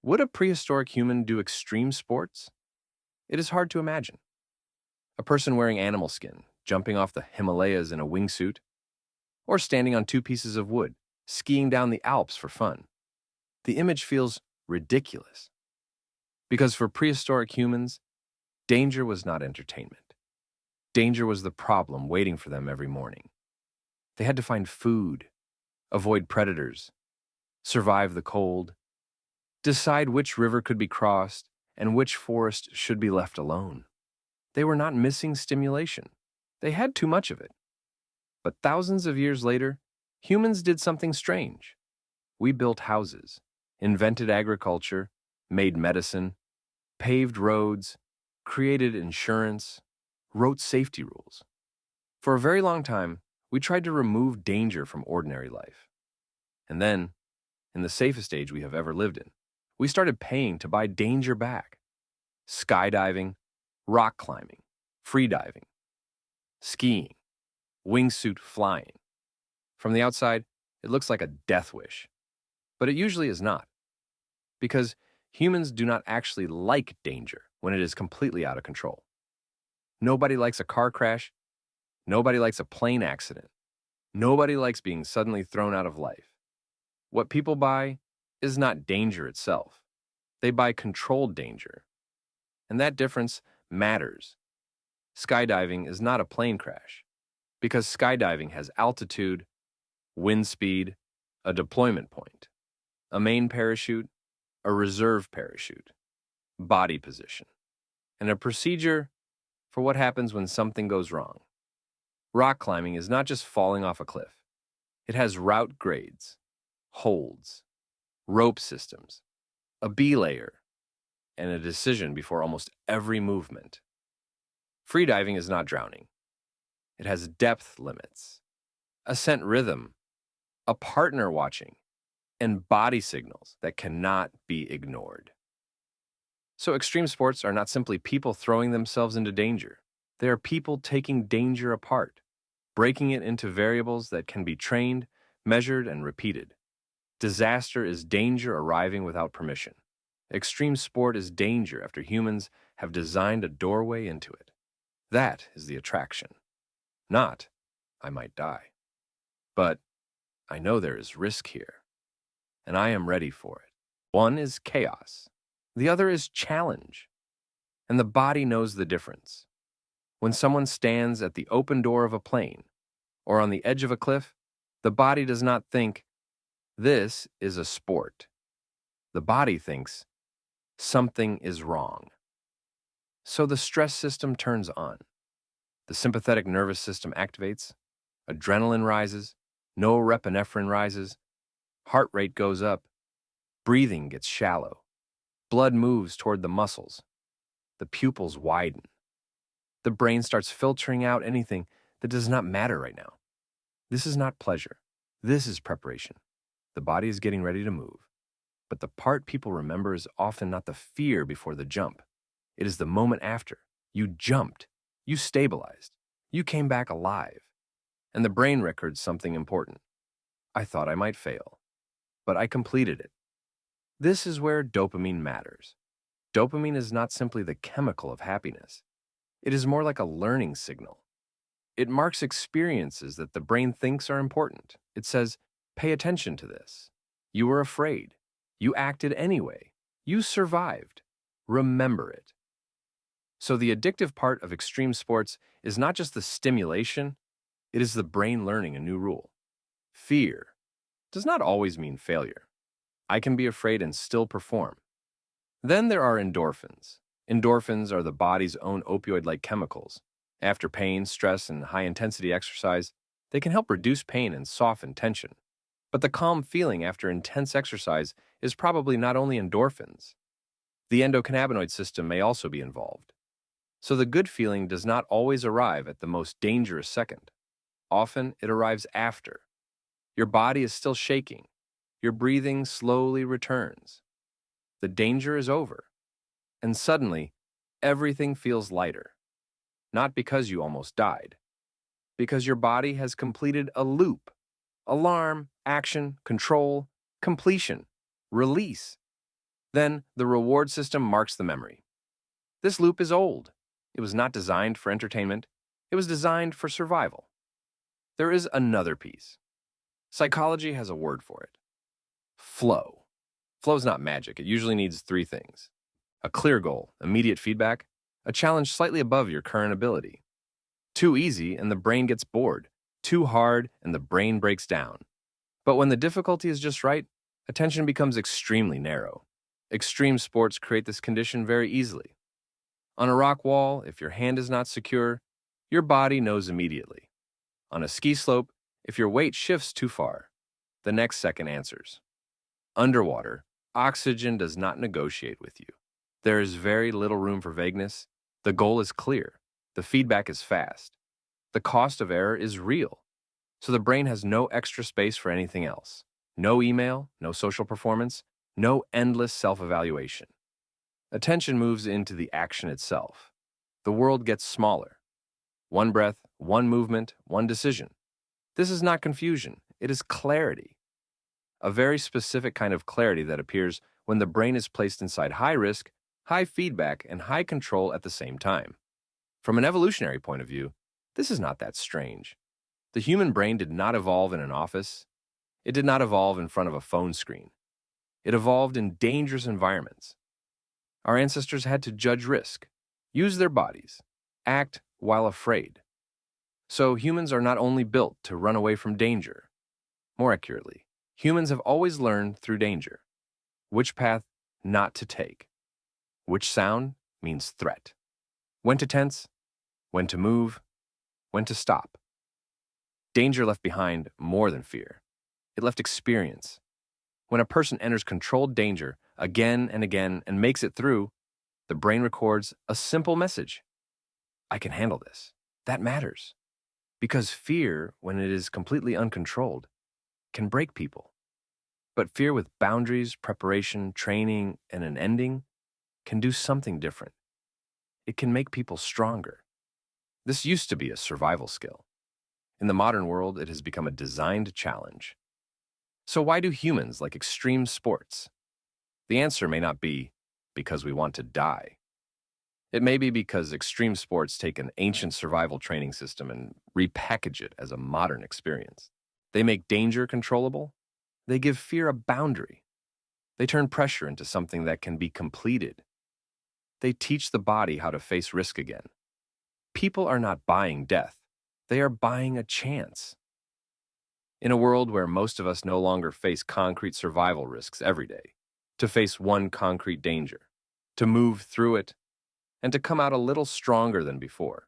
Would a prehistoric human do extreme sports? It is hard to imagine. A person wearing animal skin, jumping off the Himalayas in a wingsuit, or standing on two pieces of wood, skiing down the Alps for fun. The image feels ridiculous. Because for prehistoric humans, danger was not entertainment. Danger was the problem waiting for them every morning. They had to find food, avoid predators, survive the cold, decide which river could be crossed and which forest should be left alone. They were not missing stimulation. They had too much of it. But thousands of years later, humans did something strange. We built houses, invented agriculture, made medicine, paved roads, created insurance, wrote safety rules. For a very long time, we tried to remove danger from ordinary life. And then, in the safest age we have ever lived in, we started paying to buy danger back. Skydiving, rock climbing, freediving, skiing, wingsuit flying. From the outside, it looks like a death wish. But it usually is not. Because humans do not actually like danger when it is completely out of control. Nobody likes a car crash. Nobody likes a plane accident. Nobody likes being suddenly thrown out of life. What people buy is not danger itself. They buy controlled danger. And that difference matters. Skydiving is not a plane crash, because skydiving has altitude, wind speed, a deployment point, a main parachute, a reserve parachute, body position, and a procedure for what happens when something goes wrong. Rock climbing is not just falling off a cliff. It has route grades, holds, rope systems, a B-layer, and a decision before almost every movement. Freediving is not drowning. It has depth limits, ascent rhythm, a partner watching, and body signals that cannot be ignored. So extreme sports are not simply people throwing themselves into danger. They are people taking danger apart, breaking it into variables that can be trained, measured, and repeated. Disaster is danger arriving without permission. Extreme sport is danger after humans have designed a doorway into it. That is the attraction. Not, I might die. But I know there is risk here, and I am ready for it. One is chaos. The other is challenge. And the body knows the difference. When someone stands at the open door of a plane or on the edge of a cliff, the body does not think, this is a sport. The body thinks, something is wrong. So the stress system turns on. The sympathetic nervous system activates, adrenaline rises, norepinephrine rises, heart rate goes up, breathing gets shallow, blood moves toward the muscles, the pupils widen. The brain starts filtering out anything that does not matter right now. This is not pleasure. This is preparation. The body is getting ready to move. But the part people remember is often not the fear before the jump. It is the moment after. You jumped. You stabilized. You came back alive. And the brain records something important. I thought I might fail, but I completed it. This is where dopamine matters. Dopamine is not simply the chemical of happiness. It is more like a learning signal. It marks experiences that the brain thinks are important. It says, pay attention to this. You were afraid. You acted anyway. You survived. Remember it. So the addictive part of extreme sports is not just the stimulation, it is the brain learning a new rule. Fear does not always mean failure. I can be afraid and still perform. Then there are endorphins. Endorphins are the body's own opioid-like chemicals. After pain, stress, and high-intensity exercise, they can help reduce pain and soften tension. But the calm feeling after intense exercise is probably not only endorphins. The endocannabinoid system may also be involved. So the good feeling does not always arrive at the most dangerous second. Often it arrives after. Your body is still shaking. Your breathing slowly returns. The danger is over. And suddenly, everything feels lighter. Not because you almost died. Because your body has completed a loop. Alarm, action, control, completion, release. Then, the reward system marks the memory. This loop is old. It was not designed for entertainment. It was designed for survival. There is another piece. Psychology has a word for it. Flow. Flow is not magic. It usually needs three things: a clear goal, immediate feedback, a challenge slightly above your current ability. Too easy and the brain gets bored. Too hard and the brain breaks down. But when the difficulty is just right, attention becomes extremely narrow. Extreme sports create this condition very easily. On a rock wall, if your hand is not secure, your body knows immediately. On a ski slope, if your weight shifts too far, the next second answers. Underwater, oxygen does not negotiate with you. There is very little room for vagueness. The goal is clear. The feedback is fast. The cost of error is real. So the brain has no extra space for anything else. No email, no social performance, no endless self-evaluation. Attention moves into the action itself. The world gets smaller. One breath, one movement, one decision. This is not confusion. It is clarity. A very specific kind of clarity that appears when the brain is placed inside high risk, high feedback, and high control at the same time. From an evolutionary point of view, this is not that strange. The human brain did not evolve in an office. It did not evolve in front of a phone screen. It evolved in dangerous environments. Our ancestors had to judge risk, use their bodies, act while afraid. So humans are not only built to run away from danger. More accurately, humans have always learned through danger which path not to take. Which sound means threat. When to tense, when to move, when to stop. Danger left behind more than fear. It left experience. When a person enters controlled danger again and again and makes it through, the brain records a simple message. I can handle this. That matters. Because fear, when it is completely uncontrolled, can break people. But fear with boundaries, preparation, training, and an ending can do something different. It can make people stronger. This used to be a survival skill. In the modern world, it has become a designed challenge. So why do humans like extreme sports? The answer may not be because we want to die. It may be because extreme sports take an ancient survival training system and repackage it as a modern experience. They make danger controllable. They give fear a boundary. They turn pressure into something that can be completed. They teach the body how to face risk again. People are not buying death. They are buying a chance. In a world where most of us no longer face concrete survival risks every day, to face one concrete danger, to move through it, and to come out a little stronger than before,